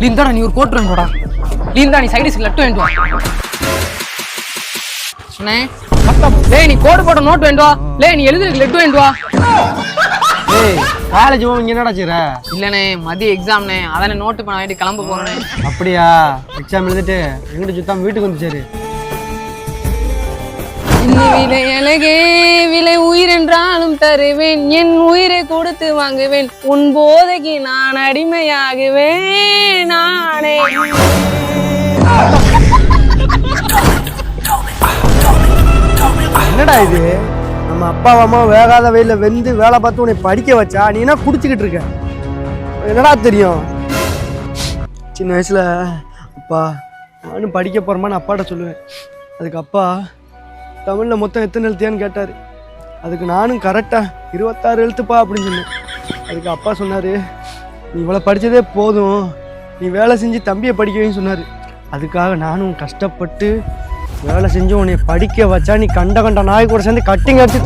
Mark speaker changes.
Speaker 1: இந்தாடா நீ ஒரு கோட் வாங்கிடா. இந்தா நீ சைடிஸ்க்கு லட்டு வேண்டுவா. அண்ணே லே நீ கோடு போட்ட நோட் வேண்டுவா. லே நீ எழுதுறதுக்கு லட்டு வேண்டுவா.
Speaker 2: ஏய் காலேஜ் போக இங்கே என்னடா செய்ற?
Speaker 1: இல்லண்ணே மதிய எக்ஸாம்ண்ணே, அதானே நோட்டு பண்ண வேண்டி கிளம்ப போறேனே.
Speaker 2: அப்படியா? எக்ஸாம் எழுதிட்டு எங்கிட்ட சுத்தாம வீட்டுக்கு வந்து சரி.
Speaker 1: விலை அழகே விலை உயிர் என்றாலும் தருவேன், என் உயிரை கொடுத்து வாங்குவேன், உன் போதைக்கு நான் அடிமையாகுவேன் நானே.
Speaker 2: என்னடா இது? நம்ம அப்பா அம்மா வேகாத வெயில வெந்து வேலை பார்த்து உன்னை படிக்க வச்சா நீ என்ன குடிச்சுக்கிட்டு இருக்க? என்னடா தெரியும்? சின்ன வயசுல அப்பா நானும் படிக்க போறேன்னு அப்பாட்ட சொல்லுவேன். அதுக்கு அப்பா தமிழ்ல மொத்தம் எத்தனை எழுத்தியான்னு கேட்டாரு. அதுக்கு நானும் கரெக்டா 26 எழுத்துப்பா அப்படின்னு சொன்னேன். அதுக்கு அப்பா சொன்னாரு, நீ இவ்வளோ படித்ததே போதும், நீ வேலை செஞ்சு தம்பியை படிக்கவேன்னு சொன்னார். அதுக்காக நானும் கஷ்டப்பட்டு வேலை செஞ்சு உன்னை படிக்க வச்சா நீ கண்ட நாய் கூட சேர்ந்து கட்டிங் அடிச்சு